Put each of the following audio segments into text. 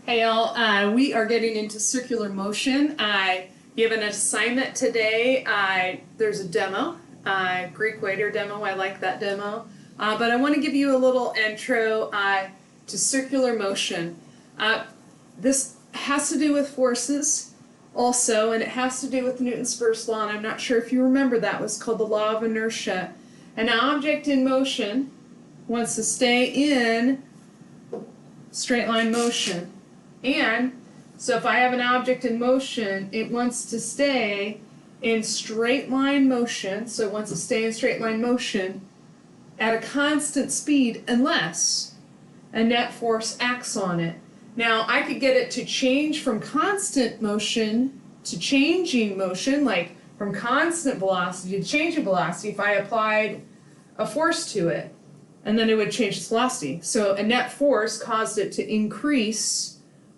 Hey y'all, we are getting into circular motion. I give an assignment today. There's a demo, Greek waiter demo. I like that demo. But I want to give you a little intro to circular motion. This has to do with forces also, and it has to do with Newton's first law, and I'm not sure if you remember that. It was called the law of inertia. An object in motion wants to stay in straight line motion. And so if I have an object in motion, it wants to stay in straight line motion, so it wants to stay in straight line motion at a constant speed unless a net force acts on it. Now, I could get it to change from constant motion to changing motion, like from constant velocity to changing velocity if I applied a force to it, and then it would change its velocity. So a net force caused it to increase,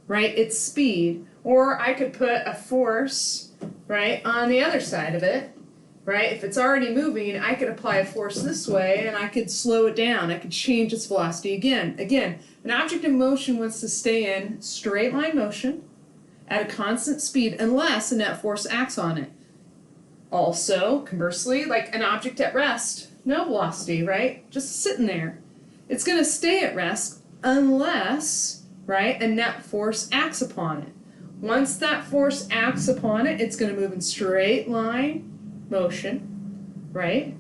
right, its speed. Or I could put a force, right, on the other side of it, right? If it's already moving, I could apply a force this way and I could slow it down. I could change its velocity again. Again, an object in motion wants to stay in straight line motion at a constant speed unless a net force acts on it. Also, conversely, like an object at rest, no velocity, right? Just sitting there. It's going to stay at rest unless, right, a net force acts upon it. Once that force acts upon it, it's going to move in straight line motion, right?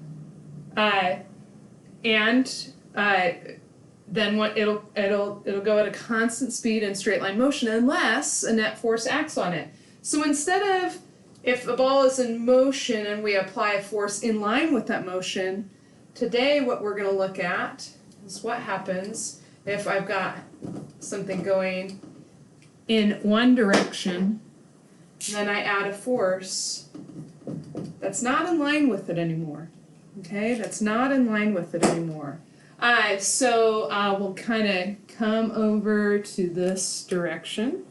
Then what it'll go at a constant speed in straight line motion unless a net force acts on it. So instead of if a ball is in motion and we apply a force in line with that motion, today what we're going to look at is what happens if I've got something going in one direction, and then I add a force that's not in line with it anymore. Okay, that's not in line with it anymore. So we'll kind of come over to this direction.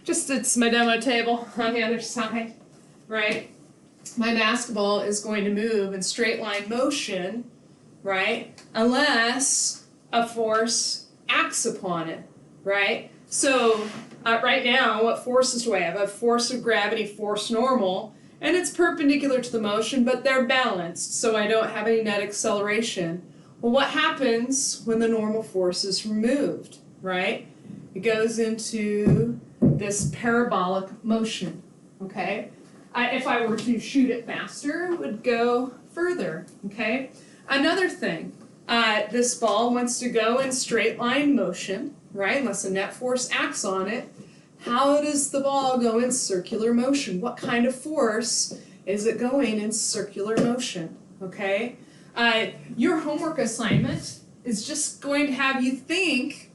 It's my demo table on the other side, right? My basketball is going to move in straight line motion, right? Unless a force acts upon it, right? So right now, what forces do I have? I have force of gravity, force normal, and it's perpendicular to the motion, but they're balanced, so I don't have any net acceleration. Well, what happens when the normal force is removed, right? It goes into this parabolic motion, okay? If I were to shoot it faster, it would go further, okay? Another thing, this ball wants to go in straight line motion, right? Unless a net force acts on it. How does the ball go in circular motion? What kind of force is it going in circular motion, okay? Your homework assignment is just going to have you think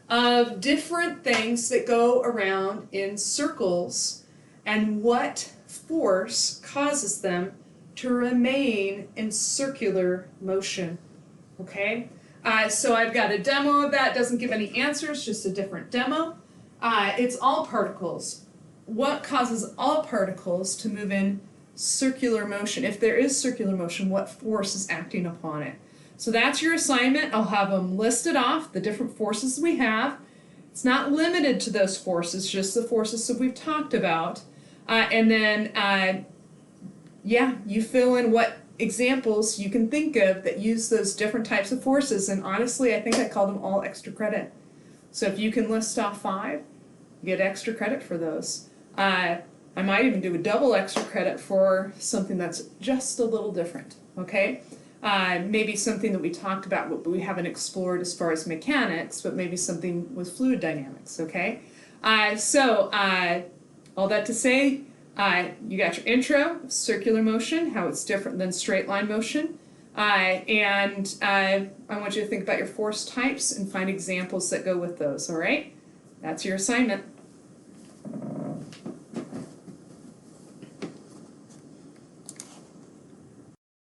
of different things that go around in circles and what force causes them to remain in circular motion, okay? So I've got a demo of that. It doesn't give any answers, just a different demo. It's all particles. What causes all particles to move in circular motion? If there is circular motion, what force is acting upon it? So that's your assignment. I'll have them listed off, the different forces we have. It's not limited to those forces, just the forces that we've talked about. And then, you fill in what examples you can think of that use those different types of forces. And honestly, I think I call them all extra credit. So if you can list off 5, you get extra credit for those. I might even do a double extra credit for something that's just a little different, okay? Maybe something that we talked about but we haven't explored as far as mechanics, but maybe something with fluid dynamics, okay? All that to say, you got your intro, circular motion, how it's different than straight line motion, and I want you to think about your force types and find examples that go with those, all right? That's your assignment.